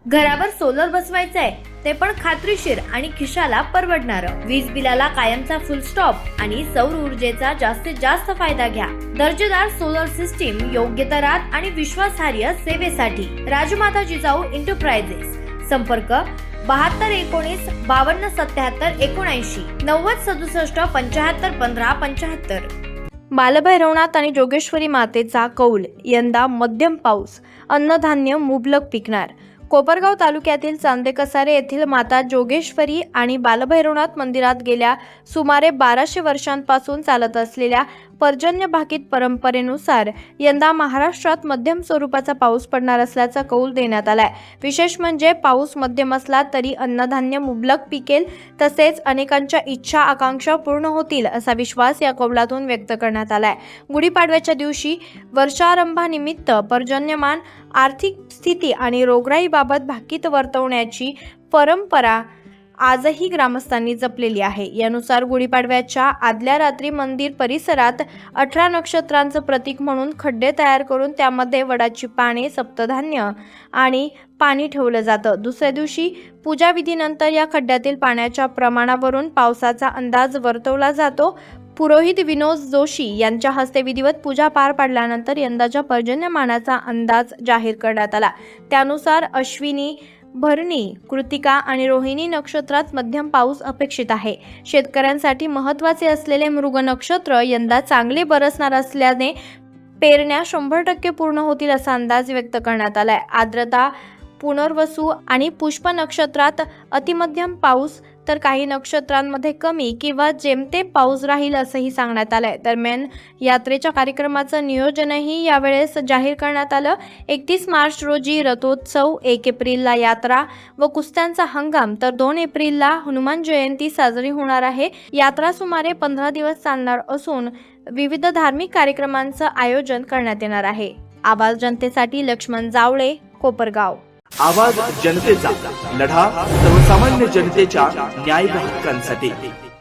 घरावर सोलर बसवायचंय ते पण खात्रीशीर आणि खिशाला परवडणारं. वीज बिलाला कायमचा फुल स्टॉप आणि सौर ऊर्जेचा जास्तीत जास्त फायदा घ्या. दर्जेदार सोलर सिस्टीम योग्य दरात आणि विश्वासार्ह सेवेसाठी राजमाता जिजाऊ एंटरप्राइजेस. संपर्क 7219 5277 79 90 67 75 15 75. बालभैरवनाथ आणि जोगेश्वरी मातेचा कौल. यंदा मध्यम पाऊस, अन्नधान्य मुबलक पिकणार. कोपरगाव तालुक्यातील चांदेकसारे येथील माता जोगेश्वरी आणि बालभैरवनाथ मंदिरात गेल्या सुमारे 1200 वर्षांपासून चालत असलेल्या पर्जन्यभाकित परंपरेनुसार यंदा महाराष्ट्रात मध्यम स्वरूपाचा पाऊस पडणार असल्याचा कौल देण्यात आलाय. विशेष म्हणजे पाऊस मध्यम असला तरी अन्नधान्य मुबलक पिकेल, तसेच अनेकांच्या इच्छा आकांक्षा पूर्ण होतील असा विश्वास या कौलातून व्यक्त करण्यात आलाय. गुढीपाडव्याच्या दिवशी वर्षारंभानिमित्त पर्जन्यमान आर्थिक स्थिती आणि रोगराईबाबत भाकीत वर्तवण्याची परंपरा आजही ग्रामस्थांनी जपलेली आहे. यानुसार गुढीपाडव्याच्या आदल्या रात्री मंदिर परिसरात 18 नक्षत्रांचं प्रतीक म्हणून खड्डे तयार करून त्यामध्ये वडाची पाने, सप्तधान्य आणि पाणी ठेवलं जातं. दुसऱ्या दिवशी पूजाविधीनंतर या खड्ड्यातील पाण्याच्या प्रमाणावरून पावसाचा अंदाज वर्तवला जातो. पुरोहित विनोद जोशी यांच्या हस्ते विधिवत पूजा पार पाडल्यानंतर यंदाच्या पर्जन्यमानाचा अंदाज जाहीर करण्यात आला. त्यानुसार अश्विनी, भरणी, कृतिका आणि रोहिणी नक्षत्रात मध्यम पाऊस अपेक्षित आहे. शेतकऱ्यांसाठी महत्त्वाचे असलेले मृग नक्षत्र यंदा चांगले बरसणार असल्याने पेरण्या 100% पूर्ण होतील असा अंदाज व्यक्त करण्यात आलाय. आर्द्रता, पुनर्वसू आणि पुष्प नक्षत्रात अतिमध्यम पाऊस तर काही नक्षत्रांमध्ये कमी किंवा जेमतेम पाऊस राहील असंही सांगण्यात आलंय. दरम्यान यात्रेच्या कार्यक्रमाचं नियोजनही यावेळेस जाहीर करण्यात आलं. 31 मार्च रोजी रथोत्सव, 1 एप्रिलला यात्रा व कुस्त्यांचा हंगाम तर 2 एप्रिलला हनुमान जयंती साजरी होणार आहे. यात्रा सुमारे 15 दिवस चालणार असून विविध धार्मिक कार्यक्रमांचं आयोजन करण्यात येणार आहे. आवाज जनतेसाठी लक्ष्मण जावळे, कोपरगाव. आवाज जनतेचा, लढा सर्वसामान्य जनतेच्या न्याय हक्कांसाठी.